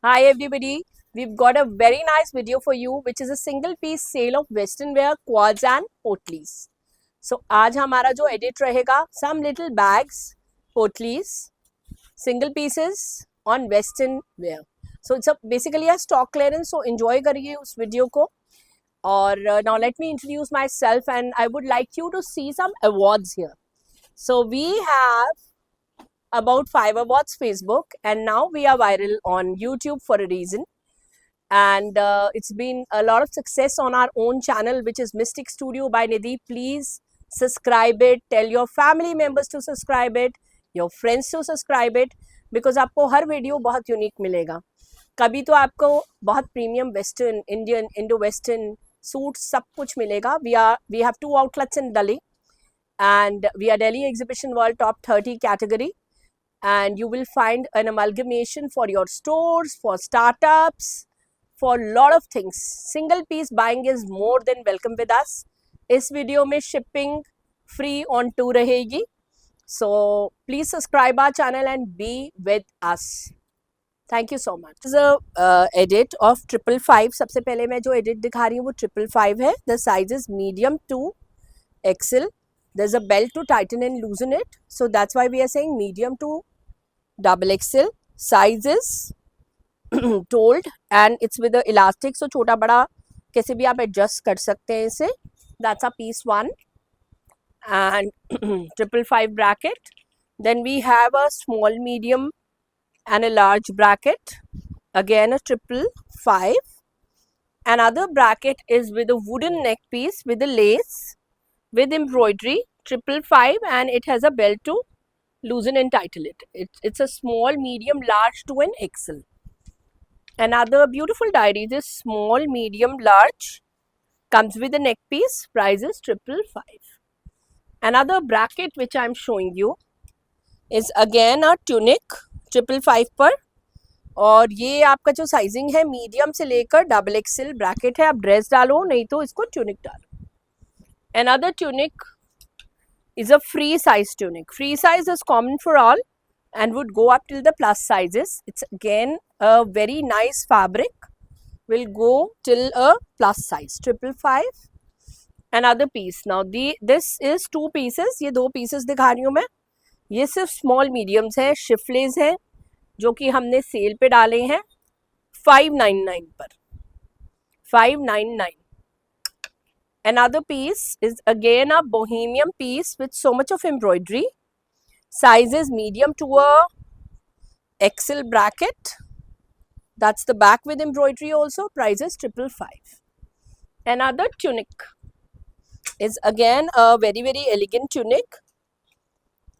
Hi everybody, we've got a very nice video for you which is a single piece sale of western wear quads and potlies. So आज हमारा जो edit रहेगा some little bags, potlies, single pieces on western wear. So it's a basically a stock clearance, so enjoy करिए उस video को. और now let me introduce myself and I would like you to see some awards here. So we have about 5 awards Facebook, and now we are viral on YouTube for a reason. And it's been a lot of success on our own channel, which is Mystic Studio by Nidhi. Please subscribe it, tell your family members to subscribe it, your friends to subscribe it, because आपको हर video बहुत unique मिलेगा. कभी तो आपको बहुत premium western, Indian, Indo western suit सब कुछ मिलेगा. We have 2 outlets in Delhi, and we are Delhi Exhibition World Top 30 category. And you will find an amalgamation for your stores, for startups, for a lot of things. Single piece buying is more than welcome with us. इस video में shipping free on 2 रहेगी. So please subscribe our channel and be with us. Thank you so much. This is a edit of 555. सबसे पहले मैं जो edit दिखा रही हूँ वो 555 है. The size is medium to XL. There's a belt to tighten and loosen it. So that's why we are saying medium to double XL. Size is told and it's with the elastic. So छोटा बड़ा कैसे भी आप adjust कर सकते हैं इसे. That's a piece 1. And 555 bracket. Then we have a small, medium and a large bracket. Again a 555. Another bracket is with a wooden neck piece with a lace with embroidery, 555, and it has a belt to loosen and tighten it. It's a small, medium, large to an XL. Another beautiful diary, this small, medium, large, comes with a neck piece, price is 555. Another bracket which I am showing you is again a tunic, 555 पर. और ये आपका जो sizing है medium से लेकर double XL bracket है. आप ड्रेस डालो, नहीं तो इसको ट्यूनिक डालो. Another tunic is a free size tunic. Free size is common for all and would go up till the plus sizes. It's again a very nice fabric. Will go till a plus size. 555. Another piece. Now this is 2 pieces. ये 2 pieces दिखा रही हूँ मैं. ये सिर्फ small mediums हैं, शिफलेज हैं, जो कि हमने सेल पे डाले हैं 599 पर. 599. Another piece is again a bohemian piece with so much of embroidery. Size is medium to a XL bracket. That's the back with embroidery also. Price is 555. Another tunic is again a very very elegant tunic.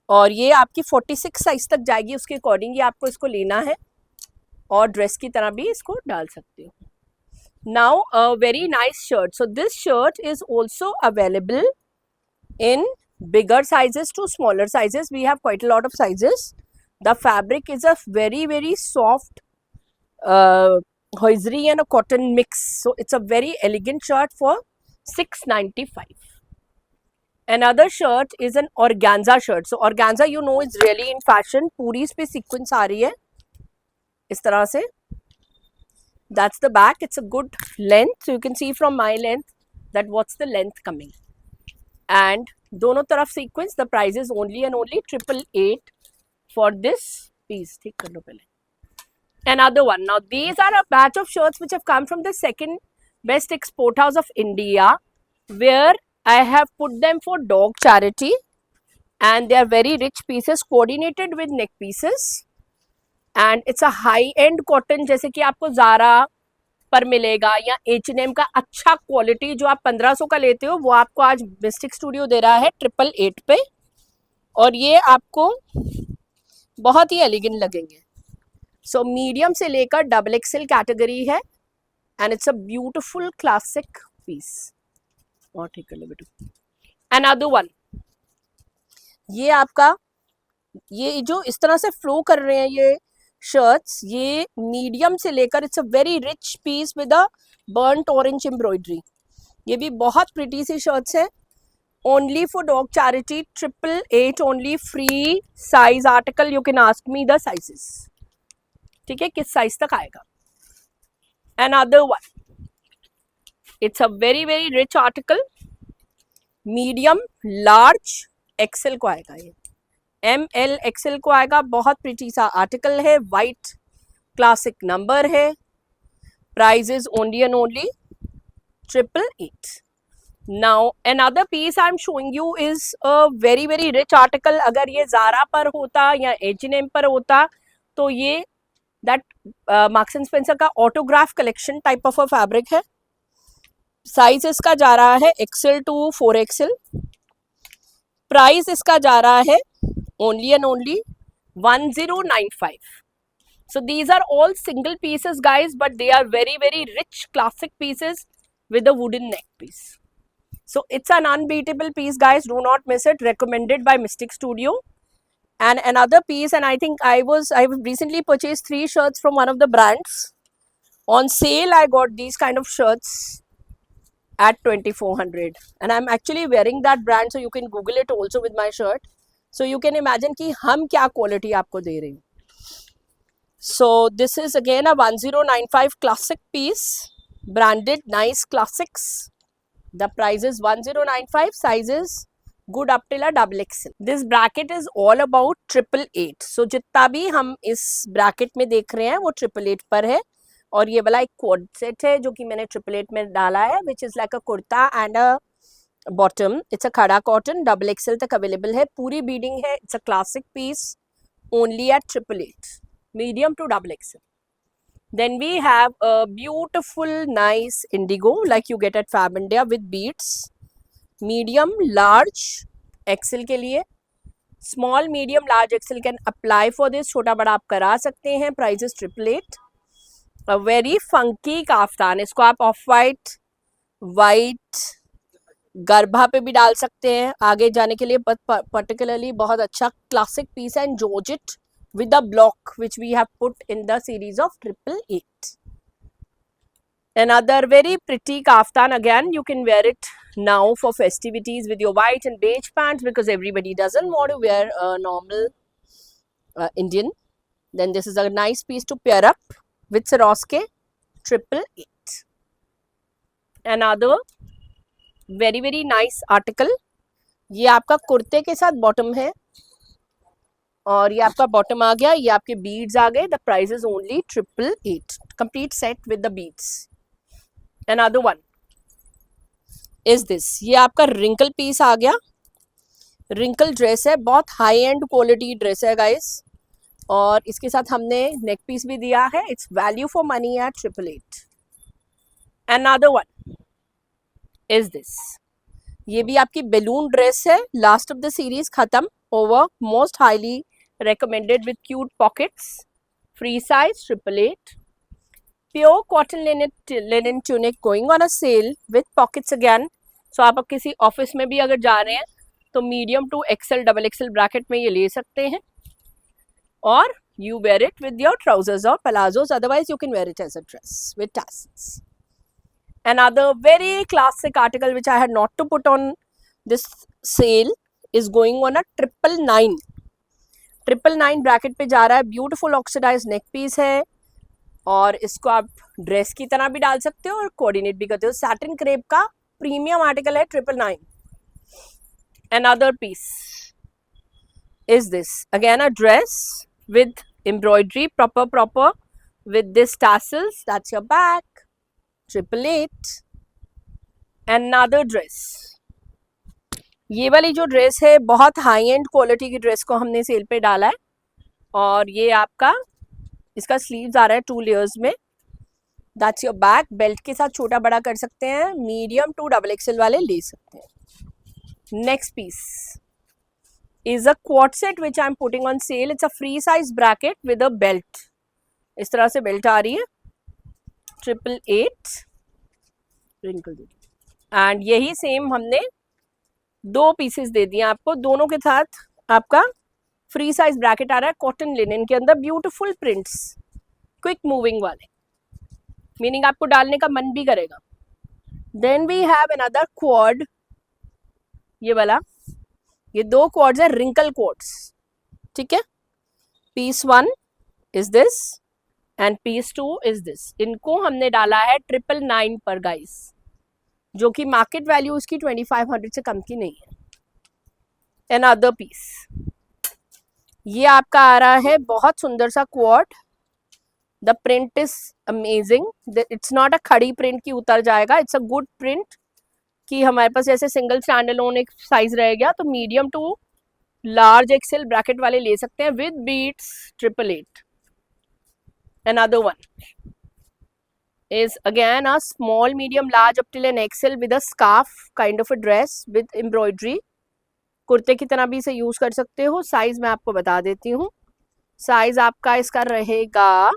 और ये आपकी 46 size तक जाएगी. उसके according ये आपको इसको लेना है और ड्रेस की तरह भी इसको डाल सकते हो. Now a very nice shirt. So this shirt is also available in bigger sizes to smaller sizes. We have quite a lot of sizes. The fabric is a very very soft hosiery and a cotton mix. So it's a very elegant shirt for 695. Another shirt is an organza shirt. So organza you know is really in fashion. पूरी इस पे sequence आ रही है इस तरह से. That's the back. It's a good length. So you can see from my length that what's the length coming. And दोनों तरफ sequence. The price is only and only 888 for this piece. ठीक कर लो पहले. Another one. Now these are a batch of shirts which have come from the second best export house of India, where I have put them for dog charity, and they are very rich pieces coordinated with neck pieces. And it's a high end cotton, जैसे कि आपको ज़ारा पर मिलेगा या H&M का अच्छा quality जो आप 1500 का लेते हो वो आपको आज मिस्टिक स्टूडियो दे रहा है 888 पे. और ये आपको बहुत ही एलिगेंट लगेंगे. सो मीडियम से लेकर डबल एक्सएल कैटेगरी है and it's a beautiful classic piece. और ठीक कर लो बेटू. अनदर वन, ये आपका ये जो इस तरह से फ्लो कर रहे हैं ये शर्ट्स, ये मीडियम से लेकर it's a very rich peace with a burnt orange embroidery. ये भी बहुत प्रिटी सी शर्ट्स हैं. Only for dog charity, 888 only. Free size article. You can ask me the sizes. ठीक है, किस साइज तक आएगा. Another one, it's a very very rich article, medium large XL को आएगा, ये ML एक्सेल को आएगा, बहुत प्रिटी सा आर्टिकल है, वाइट क्लासिक नंबर है, price is only and only 888. Now another piece I'm showing you is a very very rich article. अगर ये Zara पर होता या H&M पर होता तो ये that Marks and Spencer का autograph collection type of a fabric है. साइज इसका जा रहा है XL to 4XL. प्राइस इसका जा रहा है only and only 1095. So these are all single pieces guys, but they are very very rich classic pieces with a wooden neck piece. So it's an unbeatable piece guys, do not miss it, recommended by Mystic Studio. And another piece, and I think I recently purchased 3 shirts from one of the brands. On sale I got these kind of shirts at 2400 and I'm actually wearing that brand, so you can google it also with my shirt, so you can imagine कि हम क्या quality आपको दे रहे हैं. So this is again a 1095 classic piece, branded nice classics. The price is 1095, size is good up till a XXL. This bracket is all about 888. So जितना भी हम इस bracket में देख रहे हैं वो 888 पर है, और ये वाला एक कोड सेट है जो कि मैंने 888 में डाला है, which is like a kurta and a bottom. It's a खड़ा cotton, XXL तक available है, पूरी beading है. It's a classic piece, only at 888, medium to XXL. Then we have a beautiful nice indigo like you get at Fab India with beads, medium large XL के लिए, small medium large XL can apply for this, छोटा बड़ा आप करा सकते हैं. Price is 888. A very funky kaftan, इसको आप ऑफ वाइट गर्भा पे भी डाल सकते हैं आगे जाने के लिए, particularly बहुत अच्छा classic piece and Georgette with the block which we have put in the series of 888. Another very pretty kaftan, again you can wear it now for festivities with your white and beige pants because everybody doesn't want to wear a normal Indian. Then this is a nice piece to pair up with Swarovski 888. Another very very nice article, ये आपका कुर्ते के साथ bottom है और ये आपका bottom आ गया, ये आपके बीड्स आ गए. The price is only 888, complete set with the beads. Another one is this, ये आपका रिंकल पीस आ गया, रिंकल ड्रेस है, बहुत हाई एंड क्वालिटी ड्रेस है गाइस, और इसके साथ हमने नेक पीस भी दिया है. It's value for money at 888. Another one is this, ये भी आपकी बैलून ड्रेस है, लास्ट ऑफ द सीरीज खत्म over, most highly recommended with cute pockets, free size 888, pure cotton linen tunic going on a sale with pockets again. So आप किसी office में भी अगर जा रहे हैं तो medium to XL XXL bracket में ये ले सकते हैं, और you wear it with your trousers or palazzos, otherwise you can wear it as a dress with tassels. Another very classic article which I had not to put on this sale is going on a 999. 999 bracket पे जा रहा है, beautiful oxidise neck piece है, और इसको आप dress की तरह भी डाल सकते हो और कोऑर्डिनेट भी करते हो. सैटिन क्रेप का प्रीमियम आर्टिकल है 999. Another piece is this, again a dress with embroidery proper with this tassels, that's your back, 888. Another dress, ये वाली जो ड्रेस है बहुत हाई एंड क्वालिटी की ड्रेस को हमने सेल पे डाला है, और ये आपका इसका स्लीव्स आ रहा है 2 लेयर्स में. दैट्स योर बैक, बेल्ट के साथ छोटा बड़ा कर सकते हैं, मीडियम टू XXL वाले ले सकते हैं. Next piece is a quad set which I am putting on sale. It's a free size bracket with a belt, इस तरह से बेल्ट आ रही है, 888 रिंकल. एंड यही सेम हमने 2 पीसेस दे दिए आपको, दोनों के साथ आपका फ्री साइज ब्रैकेट आ रहा है कॉटन लिनन के अंदर, ब्यूटीफुल प्रिंट्स, क्विक मूविंग वाले, मीनिंग आपको डालने का मन भी करेगा. Then we have another quad, ये वाला, ये 2 क्वाड्स है, रिंकल क्वाड्स, ठीक है. Piece 1 is this and piece 2 is this. इनको हमने डाला है 999 पर गाइस, जो कि मार्केट वैल्यू इसकी 2500 से कम की नहीं है। अनदर पीस, ये आपका आ रहा है बहुत सुंदर सा quad. The print is amazing, it's not a खड़ी प्रिंट की उतर जाएगा, इट्स अ गुड प्रिंट कि हमारे पास ऐसे सिंगल स्टैंड अलोन एक साइज रह गया तो medium to large XL bracket वाले ले सकते हैं with beads 888। Another one is again a small, medium, large up till an XL with a scarf kind of a dress with embroidery. कुर्ते की तरह भी इसे यूज कर सकते हो। साइज मैं आपको बता देती हूँ, साइज आपका इसका रहेगा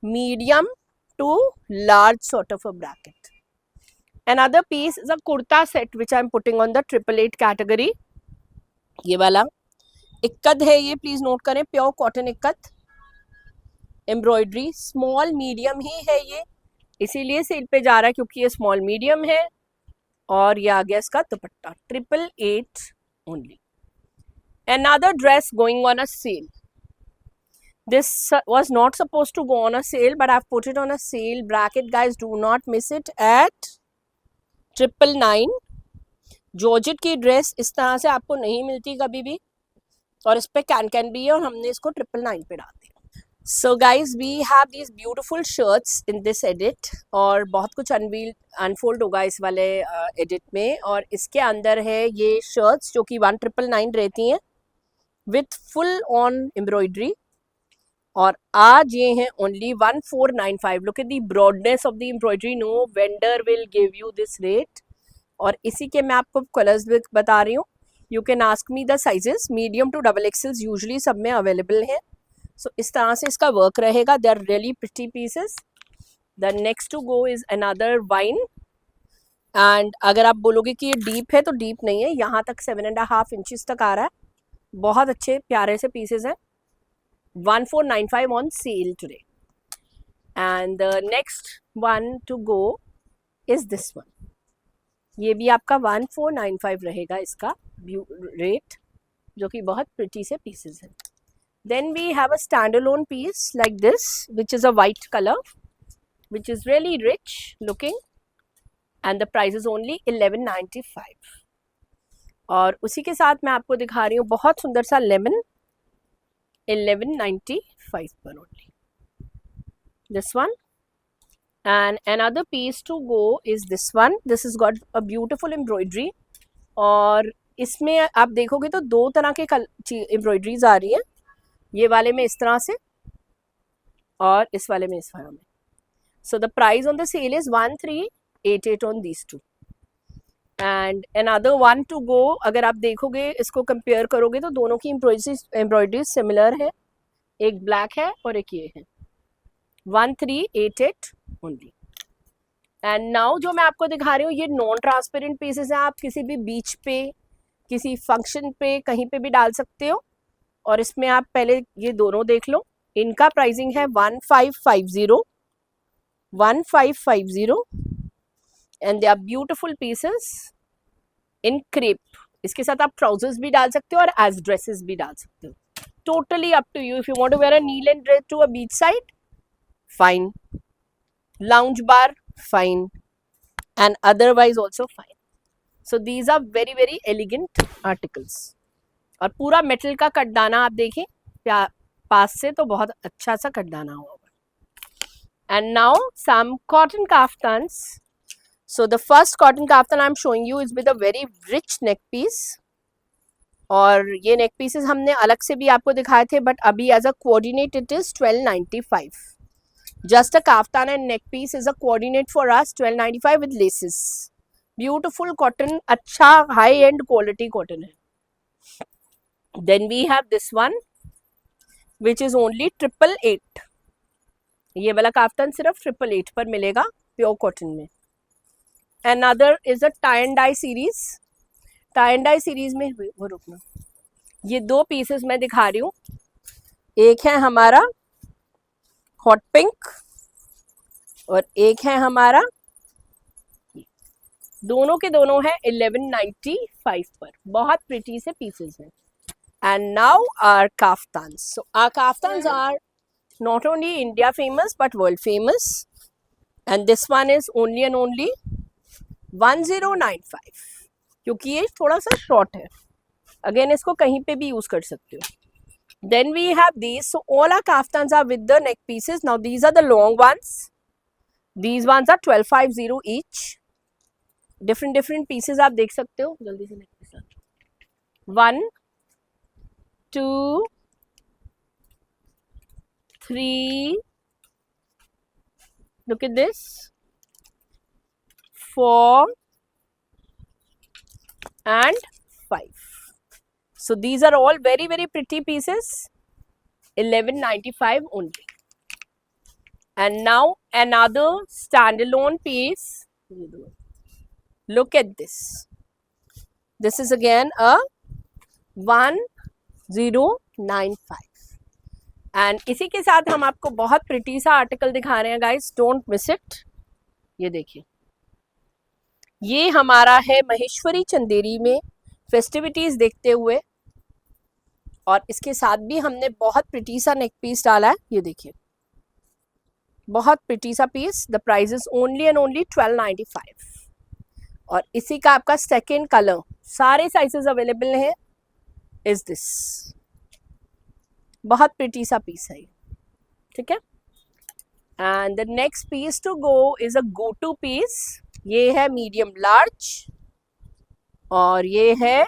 medium to large sort of a bracket. Another piece is a kurta set which I am putting on the 888 category. ये वाला इक्कत है, ये प्लीज नोट करें, pure cotton ikat, embroidery, small medium ही है ये, इसीलिए सेल पे जा रहा है क्योंकि ये स्मॉल मीडियम है। और ये आ गया इसका दुपट्टा 888 only. Another dress going on a sale. This was not supposed to go on a sale, but I've put it on a sale bracket, guys. Do not miss it at 999. Georgette की dress इस तरह से आपको नहीं मिलती कभी भी, और इस पे कैन भी है, और हमने इसको 999 पे डाल दिया। So guys we have these beautiful shirts in this edit, और बहुत कुछ अनफोल्ड होगा इस वाले एडिट में। और इसके अंदर है ये शर्ट्स जो कि 1999 रहती हैं विथ फुल ऑन एम्ब्रॉयडरी, और आज ये हैं only 1495। Look at the broadness of the embroidery, no vendor will give you this rate. और इसी के मैं आपको कलर्स भी बता रही हूँ। You can ask me the sizes, medium to XXL usually सब में अवेलेबल है। सो इस तरह से इसका वर्क रहेगा, they are really pretty pieces. The next to go is another wine, and अगर आप बोलोगे कि ये डीप है तो डीप नहीं है, यहाँ तक 7.5 इंचेस तक आ रहा है। बहुत अच्छे प्यारे से पीसेस हैं, 1495 on sale today. And the next one to go is this one, ये भी आपका 1495 रहेगा इसका रेट, जो कि बहुत प्रिटी से पीसेस हैं। Then we have a standalone piece like this, which is a white color, which is really rich looking, and the price is only 1195. और उसी के साथ मैं आपको दिखा रही हूँ बहुत सुंदर सा लेमन, 1195 पर only. This one, and another piece to go is this one. This has got a beautiful embroidery, और इसमें आप देखोगे तो दो तरह के एम्ब्रॉयडरीज आ रही हैं, ये वाले में इस तरह से और इस वाले में इस तरह में। So the price on the sale is 1388 on these two. And another one to go, अगर आप देखोगे इसको कंपेयर करोगे तो दोनों की एम्ब्रॉयडरी सिमिलर है, एक ब्लैक है और एक ये है, 1388 ओनली। एंड नाउ जो मैं आपको दिखा रही हूँ ये नॉन ट्रांसपेरेंट पीसेस हैं, आप किसी भी बीच पे, किसी फंक्शन पे, कहीं पे भी डाल सकते हो। और इसमें आप पहले ये दोनों देख लो, इनका प्राइसिंग है 1550 and they are beautiful pieces in crepe. इसके साथ आप ट्राउजर्स भी डाल सकते हो और एज ड्रेसेस भी डाल सकते हो, totally up to you. If you want to wear a knee length dress to a beach side, fine, lounge bar, fine, and otherwise also fine. So these are very very elegant articles. और पूरा metal का कटदाना आप देखें पास से तो बहुत अच्छा सा कटदाना होगा। And now some cotton kaftans. So the first cotton kaftan I am showing you is with a very rich neck piece, और ये नेक पीसेस हमने अलग से भी आपको दिखाए थे, बट अभी as a coordinate it is 1295। Just a kaftan and neck piece is a coordinate for us 1295 with laces. Beautiful cotton, अच्छा हाई एंड क्वालिटी कॉटन है। Then we have this one which is only 888। ये वाला kaftan सिर्फ 888 पर मिलेगा pure cotton में। Another is a tie and dye series। tie and dye series में वो रुकना, ये दो पीसेस मैं दिखा रही हूँ, एक है हमारा हॉट पिंक और एक है हमारा, दोनों के दोनों है 1195 पर, बहुत प्रिटी से पीसेस हैं। And now our kaftans. So our kaftans are not only India famous but world famous, and this one is only and only 1095, क्योंकि ये थोड़ा सा शॉर्ट है. अगेन इसको कहीं पे भी यूज कर सकते हो. Then we have these. So all our kaftans are with the neck pieces. Now these are the long ones. These ones are 1250 each. different pieces आप देख सकते हो. जल्दी से neck piece. 1 2 3, look at this, 4 and 5. So these are all very pretty pieces. 1195 only. And now another standalone piece. Look at this. This is again a 1095. And इसी के साथ हम आपको बहुत प्रिटी सा आर्टिकल दिखा रहे हैं गाइस, डोंट मिस इट. ये देखिए, ये हमारा है महेश्वरी चंदेरी में फेस्टिविटीज देखते हुए, और इसके साथ भी हमने बहुत प्रिटी सा नेक पीस डाला है. ये देखिए, बहुत प्रिटी सा piece. The price is only and only 1295. और इसी का आपका सेकेंड कलर, सारे साइजेस अवेलेबल हैं, इज दिस. बहुत प्रिटी सा पीस है, ठीक है. And the next piece to go is a go to piece. ये है मीडियम लार्ज और ये है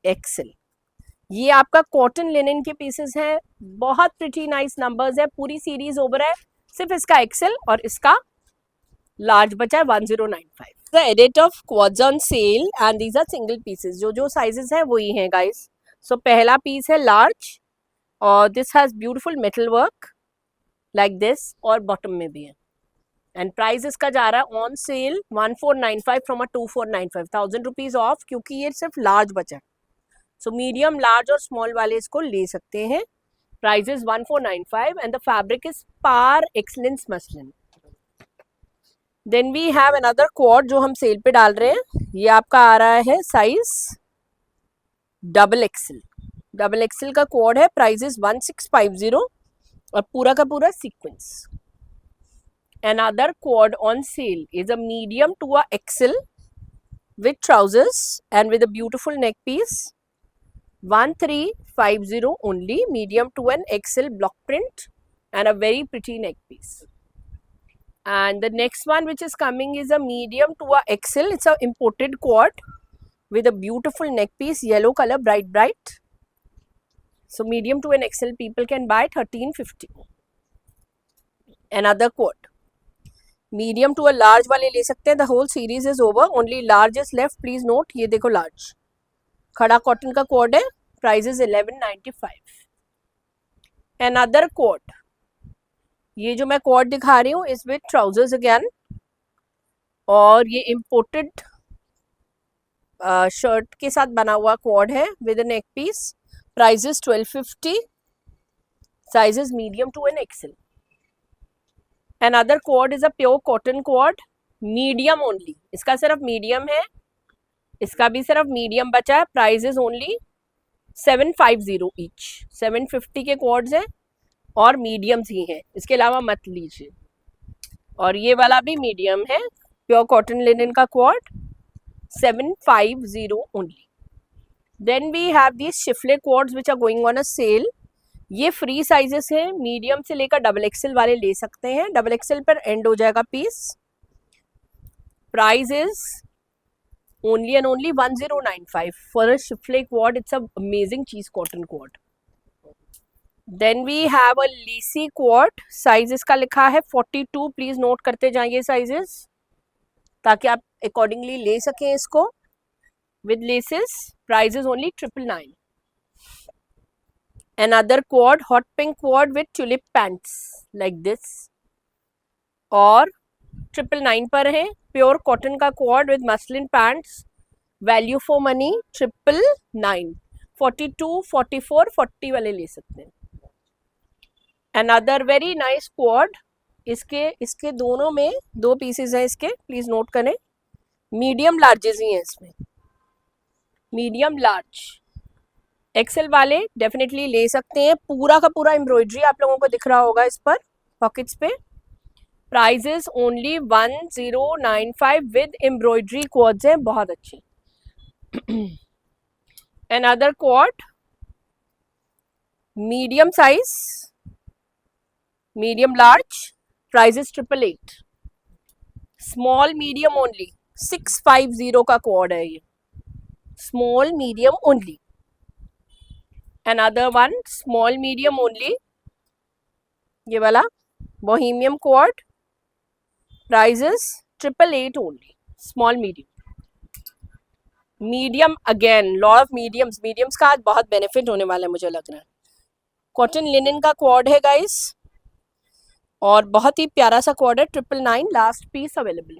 एक्सेल. ये आपका कॉटन लिनन के पीसेस हैं. बहुत प्रिटी नाइस नंबर्स है. पूरी सीरीज ओवर है, सिर्फ इसका एक्सेल और इसका लार्ज बचा है 1095. The edit of quads on sale and these are single pieces. जो साइजेस हैं वही हैं गाइस. सो पहला पीस है लार्ज और this has beautiful metal work like this, और बॉटम में भी है. एंड प्राइस इसका जा रहा है on sale 1495 from a 2495, 1000 rupees off, क्योंकि ये सिर्फ लार्ज बचा है. सो मीडियम, लार्ज और स्मॉल वाले इसको ले सकते हैं. Price is 1495 and the fabric is par excellence muslin. Then we have another quad जो हम सेल पे डाल रहे हैं. ये आपका आ रहा है size double XL. Double XL का क्वाड है. प्राइस इज 1650 और पूरा का पूरा sequence. Another quad on sale is a medium to a XL with trousers and with a beautiful neck piece. 1350 only, medium to an XL block print and a very pretty neck piece. And the next one which is coming is a medium to a XL. It's a imported quad with a beautiful neck piece, yellow color, bright. So medium to an XL people can buy 1350. Another quad. Medium to a large वाले ले सकते हैं. The whole series is over, only large is left. Please note, ये देखो large खड़ा cotton का code है. Price is 1195. Another code, ये जो मैं कोड दिखा रही हूँ इज विद ट्राउजर्स अगेन, और ये इम्पोर्टेड शर्ट के साथ बना हुआ कोड है with a neck piece. Price is 1250. Size is medium to an XL. Another quad is a pure cotton quad, medium only. इसका सिर्फ मीडियम है, इसका भी सिर्फ मीडियम बचा है. Price is only 750 each. 750 के क्वाड्स हैं और मीडियम्स ही हैं, इसके अलावा मत लीजिए. और ये वाला भी मीडियम है, प्योर कॉटन लिनन का coord, 750 only. Then we have these schiffli coords which are going on a sale. ये फ्री साइजेस हैं, मीडियम से लेकर डबल एक्सेल वाले ले सकते हैं. डबल एक्सेल पर एंड हो जाएगा piece. Price is only and only 1095 for a schiffli coord. It's a amazing cheese cotton coord. Then we have a lacy coord. Size इसका लिखा है 42. प्लीज नोट करते जाइए साइजेस ताकि आप अकॉर्डिंगली ले सकें इसको with laces. Price is only 999. Another quad, hot pink quad with tulip pants like this, और 999 पर है. प्योर कॉटन का quad with muslin pants, value for money 999. 42, 44, 40 वाले ले सकते हैं. Another very nice quad. इसके दोनों में 2 पीसेस हैं इसके, प्लीज नोट करें. मीडियम लार्जेस ही हैं इसमें, मीडियम लार्ज. एक्सेल वाले डेफिनेटली ले सकते हैं, पूरा का पूरा एम्ब्रॉयडरी आप लोगों को दिख रहा होगा इस पर पॉकेट्स पे. Price is only 1095 with embroidery coords है, बहुत अच्छी. Another coord medium size, medium large, price is 888. Small medium only 650 का क्वाड है ये, small medium only. Another one small medium only, ये वाला bohemian coord, price is 888 only, small medium. Medium again, lot of mediums का आज बहुत benefit होने वाला है मुझे लग रहा है. कॉटन लिनन का क्वाड है गाइस, और बहुत ही प्यारा सा क्वाड है, 999, last piece available.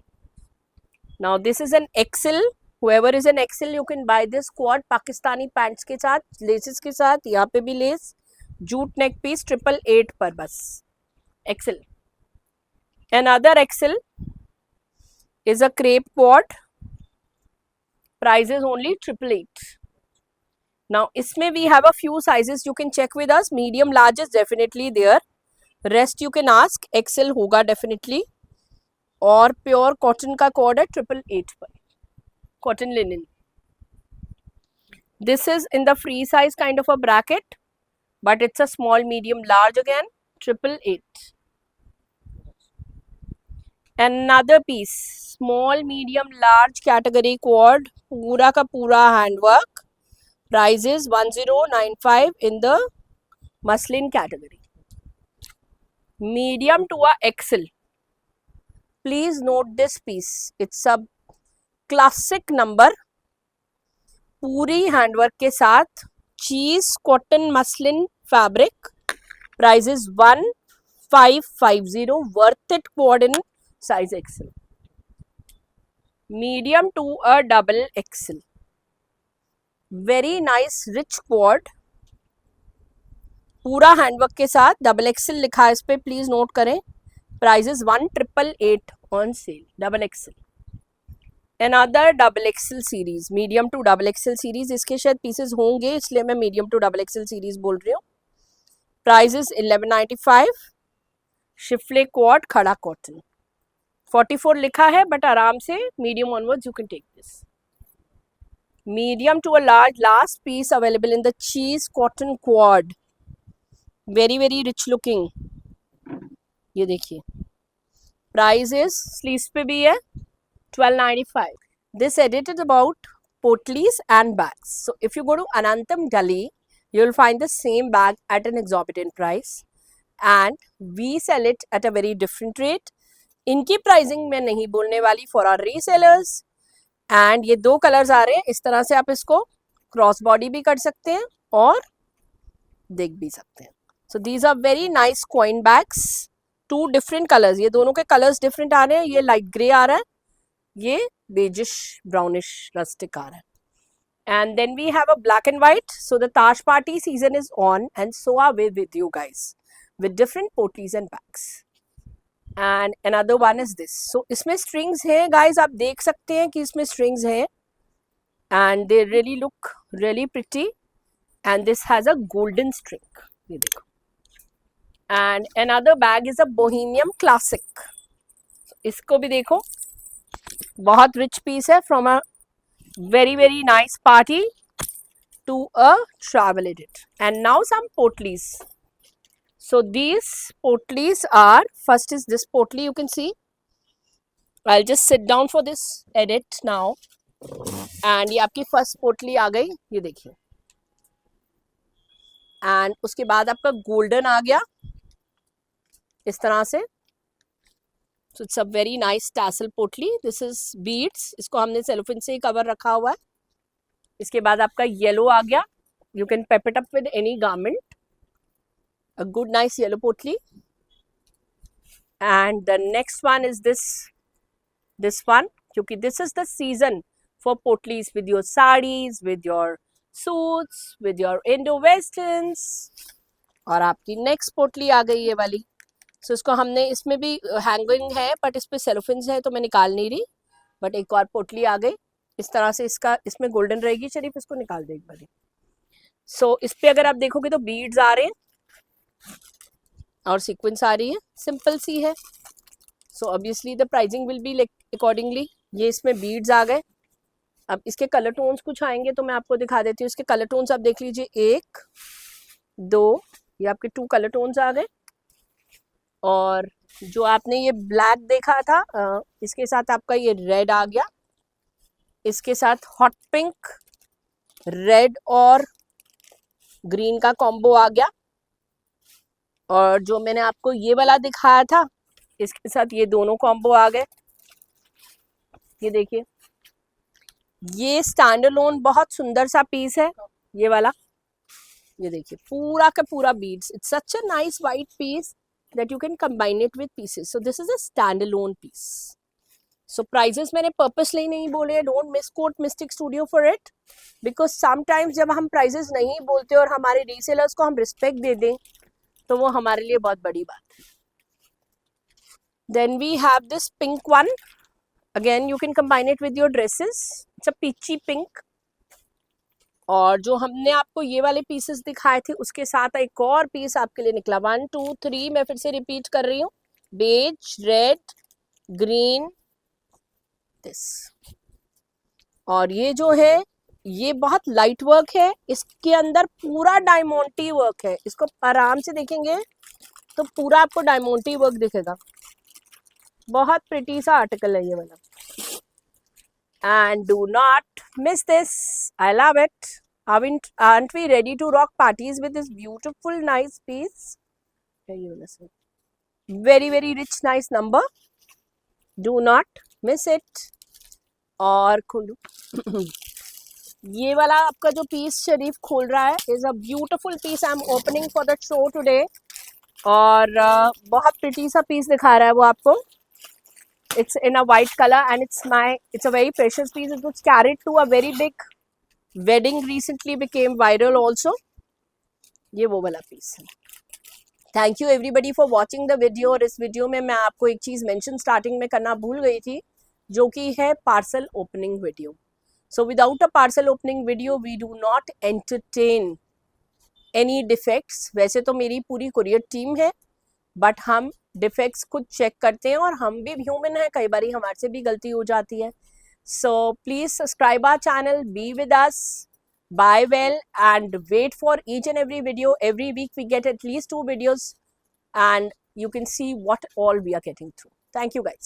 Now this is an XL, whoever is an XL you can buy this quad Pakistani pants के साथ, लेसेस के साथ, यहाँ पे भी लेस, जूट नेक पीस 888 पर बस. XL. Another XL is a crepe quad, price is only 888. now इसमें we have a few sizes, you can check with us. medium large is definitely there, rest you can ask. XL होगा definitely, और pure cotton का code है 888 पर, cotton linen. this is in the free size kind of a bracket, but it's a small medium large again, 888. another piece small medium large category quad, पूरा का पूरा handwork, price is 1095 in the muslin category. medium to a XL, please note this piece, it's a classic number, पूरी handwork के साथ, चीज cotton muslin fabric, price is 1550, worth it quad in size XL. medium to a double XL, very nice rich quad, पूरा handwork के साथ, double XL लिखा है इस पे, प्लीज नोट करें. Price is 1888 on sale, double XL. Another double XL series, medium to double XL series, इसके शायद पीसेस होंगे इसलिए मैं medium to double XL series बोल रही हूँ. प्राइस इज 1195, शिफले क्वाड खड़ा कॉटन, 44 लिखा है बट आराम से medium onwards you can take this. Medium to a large, last piece available in the चीज cotton quad, very very rich looking. ये देखिए, प्राइस इज स्लीव्स पे भी है 1295. this edited about potlis and bags, so if you go to Anantam Delhi you will find the same bag at an exorbitant price and we sell it at a very different rate. इनकी pricing मैं नहीं बोलने वाली for our resellers. and ये दो colours आ रहे हैं, इस तरह से आप इसको क्रॉस बॉडी भी कर सकते हैं और देख भी सकते हैं. so these are very nice coin bags, two different colours, ये दोनों के कलर्स डिफरेंट आ रहे हैं. ये लाइट ग्रे आ रहा है, ये बेजिश ब्राउनिश रस्टिक आ रहा है. and then we have a black and white, so the Taj party season is on and so are we with you guys with different potlis and bags. and another one is this, so इसमें strings है guys, आप देख सकते हैं कि इसमें strings है and they really look really pretty and this has a golden string, ये देखो. and another bag is a bohemian classic, इसको भी देखो, बहुत रिच पीस है, from a very very nice party to a travel edit. and now some potlis, so these potlis are, first is this potli, you can see, I'll just sit down for this edit now. and ये आपकी first पोटली आ गई, ये देखिए. and उसके बाद आपका golden आ गया इस तरह से, so it's a very nice tassel पोटली. this is beads, इसको हमने सेलोफिन से ही कवर रखा हुआ है. इसके बाद आपका येलो आ गया, you can pep it up with any garment, a good nice yellow पोटली. and the next one is this one, क्योंकि this is the season for potlis with your sarees, with your suits, with your Indo westerns. और आपकी next पोटली आ गई ये वाली. सो इसको हमने, इसमें भी हैंगिंग है बट इस पे सेलोफिन्स है तो मैं निकाल नहीं रही, बट एक और पोटली आ गई इस तरह से. इसका, इसमें गोल्डन रहेगी, शरीफ इसको निकाल दे एक बार. सो इस पे अगर आप देखोगे तो बीड्स आ रहे हैं और सीक्वेंस आ रही है, सिंपल सी है. So obviously the pricing will be accordingly. ये इसमें बीड्स आ गए. अब इसके कलर टोन्स कुछ आएंगे तो मैं आपको दिखा देती हूँ. इसके कलर टोन्स आप देख लीजिए, 1 2, ये आपके 2 कलर टोन्स आ गए. और जो आपने ये ब्लैक देखा था, इसके साथ आपका ये रेड आ गया. इसके साथ हॉट पिंक, रेड और ग्रीन का कॉम्बो आ गया. और जो मैंने आपको ये वाला दिखाया था, इसके साथ ये दोनों कॉम्बो आ गए. ये देखिए, ये स्टैंड अलोन बहुत सुंदर सा पीस है ये वाला. ये देखिए पूरा का पूरा beads. It's such a nice white piece that you can combine it with pieces. So this is a standalone piece. So prices मैंने purposely नहीं बोले. Don't misquote Mystic Studio for it, because sometimes जब हम prices नहीं बोलते और हमारे resellers को हम respect दे दें तो वो हमारे लिए बहुत बड़ी बात है. Then we have this pink one. Again you can combine it with your dresses. It's a peachy pink. और जो हमने आपको ये वाले पीसेस दिखाए थे उसके साथ एक और पीस आपके लिए निकला. 1 2 3, मैं फिर से रिपीट कर रही हूँ. Beige, red, green, this. और ये जो है ये बहुत लाइट वर्क है. इसके अंदर पूरा डायमंडी वर्क है. इसको आराम से देखेंगे तो पूरा आपको डायमंडी वर्क दिखेगा. बहुत प्रिटी सा आर्टिकल है ये वाला. And do not miss this. I love it. Aren't we ready to rock parties with this beautiful, nice piece? Very, very rich, nice number. Do not miss it. और खोलो. ये वाला आपका जो पीस शरीफ खोल रहा है is a beautiful piece. I'm opening for the show today. और बहुत प्रिटी सा पीस दिखा रहा है वो आपको. It's in a white color and it's a very precious piece. It was carried to a very big wedding recently, became viral also. ये वो वाला पीस है. Thank you everybody for watching the video. और इस video में मैं आपको एक चीज मेंशन स्टार्टिंग में करना भूल गई थी, जो कि है parcel opening video. So without a parcel opening video, we do not entertain any defects. वैसे तो मेरी पूरी कुरियर टीम है, बट हम डिफेक्ट्स खुद चेक करते हैं और हम भी ह्यूमन है, कई बार हमारे से भी गलती हो जाती है. So please subscribe our channel, be with us, buy well and wait for each and every video. Every week we get at least 2 videos and you can see what all we are getting through. Thank you guys.